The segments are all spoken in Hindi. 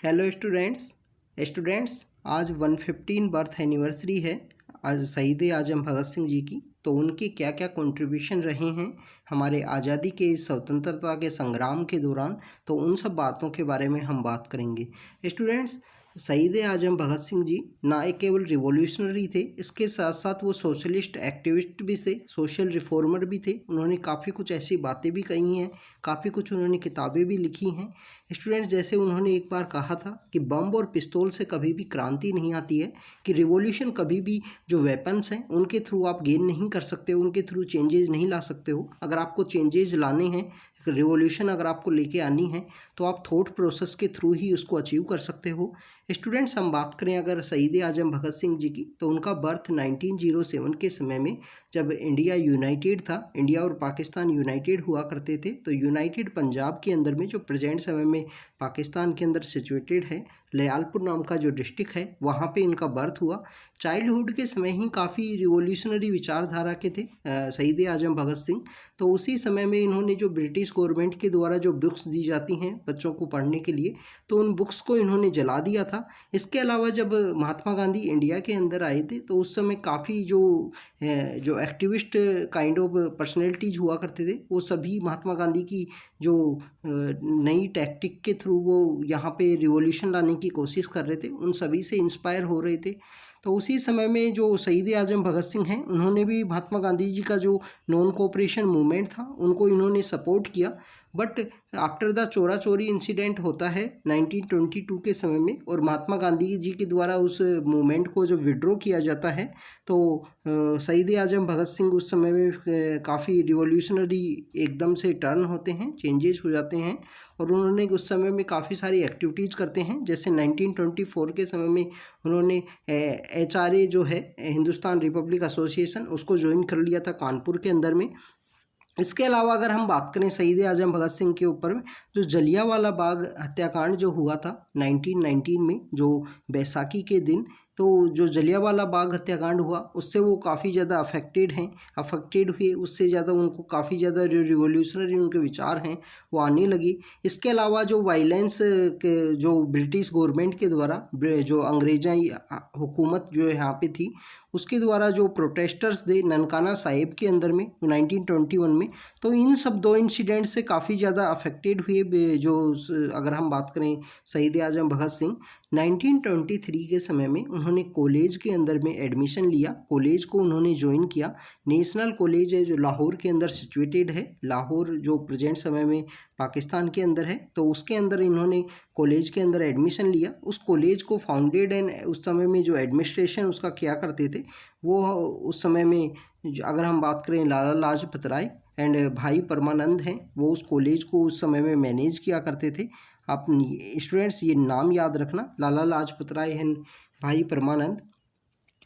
हेलो स्टूडेंट्स आज 115 बर्थ एनिवर्सरी है आज शहीद आजम भगत सिंह जी की। तो उनके क्या क्या कंट्रीब्यूशन रहे हैं हमारे आज़ादी के स्वतंत्रता के संग्राम के दौरान, तो उन सब बातों के बारे में हम बात करेंगे। स्टूडेंट्स, शहीद आजम भगत सिंह जी ना एक केवल रिवॉल्यूशनरी थे, इसके साथ साथ वो सोशलिस्ट एक्टिविस्ट भी थे, सोशल रिफॉर्मर भी थे। उन्होंने काफ़ी कुछ ऐसी बातें भी कही हैं, काफ़ी कुछ उन्होंने किताबें भी लिखी हैं। स्टूडेंट्स, जैसे उन्होंने एक बार कहा था कि बम और पिस्तौल से कभी भी क्रांति नहीं आती है, कि रिवॉल्यूशन कभी भी जो वेपन्स हैं उनके थ्रू आप गेन नहीं कर सकते हो, उनके थ्रू चेंजेस नहीं ला सकते हो। अगर आपको चेंजेस लाने हैं, रिवॉल्यूशन अगर आपको लेके आनी है, तो आप थॉट प्रोसेस के थ्रू ही उसको अचीव कर सकते हो। स्टूडेंट्स, हम बात करें अगर शहीद आजम भगत सिंह जी की, तो उनका बर्थ 1907 के समय में, जब इंडिया यूनाइटेड था, इंडिया और पाकिस्तान यूनाइटेड हुआ करते थे, तो यूनाइटेड पंजाब के अंदर में, जो प्रेजेंट समय में पाकिस्तान के अंदर सिचुएटेड है, लयालपुर नाम का जो डिस्ट्रिक्ट है, वहाँ पे इनका बर्थ हुआ। चाइल्डहुड के समय ही काफ़ी रिवॉल्यूशनरी विचारधारा के थे शहीद आजम भगत सिंह। तो उसी समय में इन्होंने जो ब्रिटिश गवर्नमेंट के द्वारा जो बुक्स दी जाती हैं बच्चों को पढ़ने के लिए, तो उन बुक्स को इन्होंने जला दिया था। इसके अलावा जब महात्मा गांधी इंडिया के अंदर आए थे, तो उस समय काफ़ी जो एक्टिविस्ट काइंड ऑफ पर्सनैलिटीज हुआ करते थे, वो सभी महात्मा गांधी की जो नई टैक्टिक के थ्रू वो यहाँ पे रिवॉल्यूशन लाने की कोशिश कर रहे थे, उन सभी से इंस्पायर हो रहे थे। तो उसी समय में जो शहीद आजम भगत सिंह हैं, उन्होंने भी महात्मा गांधी जी का जो नॉन कोऑपरेशन मूवमेंट था, उनको इन्होंने सपोर्ट किया। बट आफ्टर द चोरा चोरी इंसिडेंट होता है 1922 के समय में, और महात्मा गांधी जी के द्वारा उस मूवमेंट को जब विड्रॉ किया जाता है, तो शहीद आजम भगत सिंह उस समय में काफ़ी रिवॉल्यूशनरी एकदम से टर्न होते हैं, चेंजेस हो जाते हैं, और उन्होंने उस समय में काफ़ी सारी एक्टिविटीज़ करते हैं। जैसे 1924 के समय में उन्होंने HRA जो है, हिंदुस्तान रिपब्लिक एसोसिएशन, उसको ज्वाइन कर लिया था कानपुर के अंदर में। इसके अलावा अगर हम बात करें शहीद आजम भगत सिंह के ऊपर में, जो जलियांवाला बाग हत्याकांड जो हुआ था 1919 में, जो बैसाखी के दिन, तो जो जलियांवाला बाग हत्याकांड हुआ, उससे वो काफ़ी ज़्यादा अफेक्टेड हुए। उससे ज़्यादा उनको काफ़ी ज़्यादा जो रिवॉल्यूशनरी उनके विचार हैं वो आने लगी। इसके अलावा जो वायलेंस के जो ब्रिटिश गवर्नमेंट के द्वारा, जो अंग्रेज़ी हुकूमत जो यहाँ पे थी, उसके द्वारा जो प्रोटेस्टर्स थे ननकाना साहिब के अंदर में 1921 में, तो इन सब दो इंसिडेंट से काफ़ी ज़्यादा अफेक्टेड हुए। जो अगर हम बात करें शहीद आजम भगत सिंह, 1923 के समय में उन्होंने कॉलेज के अंदर में एडमिशन लिया, कॉलेज को उन्होंने ज्वाइन किया। नेशनल कॉलेज है जो लाहौर के अंदर सिचुएटेड है, लाहौर जो प्रेजेंट समय में पाकिस्तान के अंदर है, तो उसके अंदर इन्होंने कॉलेज के अंदर एडमिशन लिया। उस कॉलेज को फाउंडेड एंड उस समय में जो एडमिनिस्ट्रेशन उसका किया करते थे, वो उस समय में अगर हम बात करें लाला लाजपत राय एंड भाई परमानंद हैं, वो उस कॉलेज को उस समय में मैनेज किया करते थे। आप स्टूडेंट्स ये नाम याद रखना, लाला लाजपत राय एंड भाई परमानंद।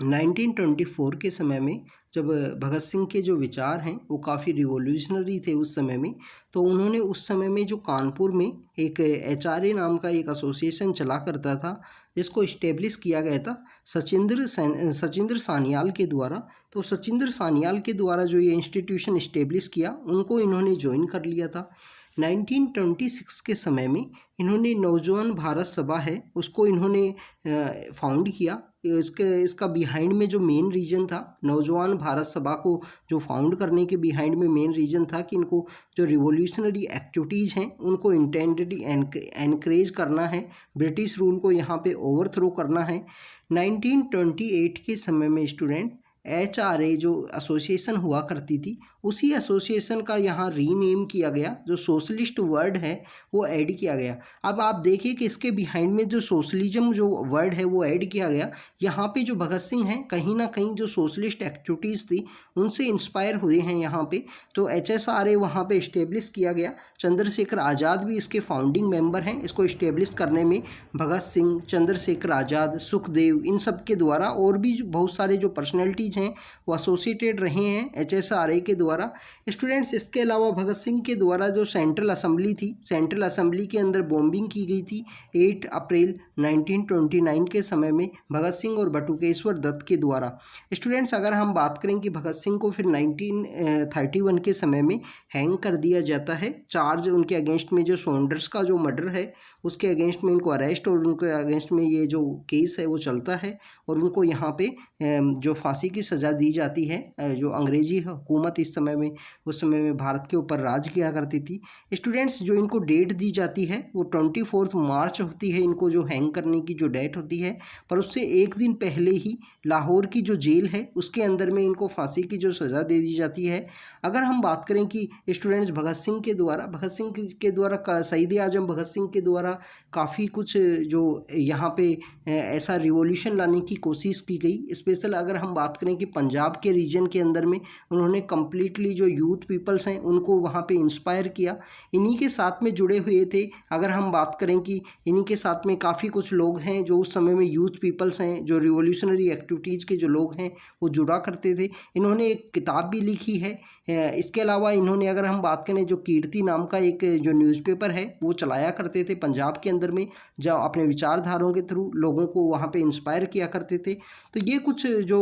1924 के समय में जब भगत सिंह के जो विचार हैं वो काफ़ी रिवॉल्यूशनरी थे उस समय में, तो उन्होंने उस समय में जो कानपुर में एक HRA नाम का एक एसोसिएशन चला करता था, जिसको इस्टेब्लिश किया गया था सचिंद्र सान्याल के द्वारा। तो सचिंद्र सान्याल के द्वारा जो ये इंस्टीट्यूशन इस्टेब्लिश किया, उनको इन्होंने ज्वाइन कर लिया था। 1926 के समय में इन्होंने नौजवान भारत सभा है उसको इन्होंने फाउंड किया। इसका बिहाइंड में जो मेन रीज़न था, नौजवान भारत सभा को जो फाउंड करने के बिहाइंड में मेन रीज़न था कि इनको जो रिवॉल्यूशनरी एक्टिविटीज़ हैं उनको इंटेंडेडली एनकरेज करना है, ब्रिटिश रूल को यहाँ पे ओवरथ्रो करना है। 1928 के समय में स्टूडेंट HRA जो एसोसिएशन हुआ करती थी, उसी एसोसिएशन का यहाँ रीनेम किया गया, जो सोशलिस्ट वर्ड है वो ऐड किया गया। अब आप देखिए कि इसके बिहाइंड में जो सोशलिज्म जो वर्ड है वो ऐड किया गया। यहाँ पे जो भगत सिंह हैं, कहीं ना कहीं जो सोशलिस्ट एक्टिविटीज़ थी उनसे इंस्पायर हुए हैं यहाँ पे। तो HSRA वहाँ पे इस्टेब्लिश किया गया। चंद्रशेखर आज़ाद भी इसके फाउंडिंग मेंबर हैं। इसको इस्टेब्लिश करने में भगत सिंह, चंद्रशेखर आज़ाद, सुखदेव, इन सब के द्वारा, और भी बहुत सारे जो पर्सनैलिटीज़ हैं वो एसोसिएटेड रहे हैं HSRA के द्वारा। द्वारा। स्टूडेंट्स, इसके अलावा भगत सिंह के द्वारा जो सेंट्रल असेंबली थी, सेंट्रल असेंबली के अंदर बॉम्बिंग की गई थी 8 अप्रैल 1929 के समय में भगत सिंह और बटुकेश्वर दत्त के द्वारा। स्टूडेंट्स, अगर हम बात करें कि भगत सिंह को फिर 1931 के समय में हैंग कर दिया जाता है। चार्ज उनके अगेंस्ट में जो सॉन्डर्स का जो मर्डर है उसके अगेंस्ट में इनको अरेस्ट और उनके अगेंस्ट में ये जो केस है वो चलता है और उनको यहाँ पे जो फांसी की सज़ा दी जाती है। जो अंग्रेजी हुकूमत इस समय में, उस समय में भारत के ऊपर राज किया करती थी। स्टूडेंट्स, जो इनको डेट दी जाती है वो 24 मार्च होती है, इनको जो हैंग करने की जो डेट होती है। पर उससे एक दिन पहले ही लाहौर की जो जेल है उसके अंदर में इनको फांसी की जो सज़ा दे दी जाती है। अगर हम बात करें कि स्टूडेंट्स, भगत सिंह के द्वारा शहीद आजम भगत सिंह के द्वारा काफ़ी कुछ जो यहाँ पे ऐसा रिवॉल्यूशन लाने की कोशिश की गई। स्पेशल अगर हम बात करें कि पंजाब के रीजन के अंदर में उन्होंने कम्प्लीटली जो यूथ पीपल्स हैं उनको वहाँ पे इंस्पायर किया, इन्हीं के साथ में जुड़े हुए थे। अगर हम बात करें कि इन्हीं के साथ में काफ़ी कुछ लोग हैं जो उस समय में यूथ पीपल्स हैं, जो रिवॉल्यूशनरी एक्टिविटीज़ के जो लोग हैं वो जुड़ा करते थे। इन्होंने एक किताब भी लिखी है। इसके अलावा इन्होंने, अगर हम बात करें, जो कीर्ति नाम का एक जो न्यूज़पेपर है वो चलाया करते थे पंजाब के अंदर में, जब अपने विचारधाराओं के थ्रू लोगों को वहाँ पे इंस्पायर किया करते थे। तो ये कुछ जो,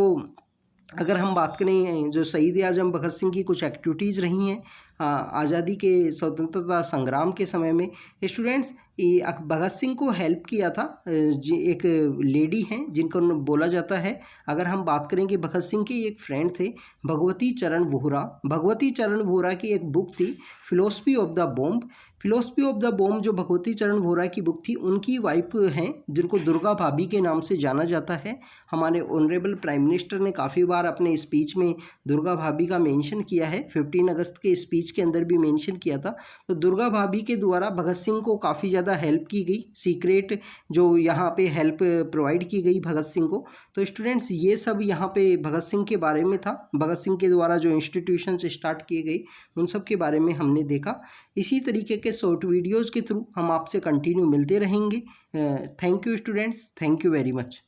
अगर हम बात करें, जो शहीद आजम भगत सिंह की कुछ एक्टिविटीज़ रही हैं आज़ादी के स्वतंत्रता संग्राम के समय में। स्टूडेंट्स, भगत सिंह को हेल्प किया था एक लेडी हैं जिनको बोला जाता है, अगर हम बात करें कि भगत सिंह के एक फ्रेंड थे भगवती चरण वोहरा। भगवती चरण वोहरा की एक बुक थी philosophy of the bomb. Philosophy of the bomb जो भगवती चरण वोहरा की बुक थी, उनकी वाइफ हैं जिनको दुर्गा भाभी के नाम से जाना जाता है। हमारे ऑनरेबल प्राइम मिनिस्टर ने काफ़ी बार अपने स्पीच में दुर्गा भाभी का मेंशन किया है, 15 अगस्त के स्पीच के अंदर भी मेंशन किया था। तो दुर्गा भाभी के द्वारा भगत सिंह को काफ़ी ज़्यादा हेल्प की गई, सीक्रेट जो यहाँ पे हेल्प प्रोवाइड की गई भगत सिंह को। तो स्टूडेंट्स, ये सब यहाँ पे भगत सिंह के बारे में था। भगत सिंह के द्वारा जो इंस्टीट्यूशंस स्टार्ट किए गए उन सब के बारे में हमने देखा। इसी तरीके के शॉर्ट वीडियोज़ के थ्रू हम आपसे कंटिन्यू मिलते रहेंगे। Thank you students, thank you very much.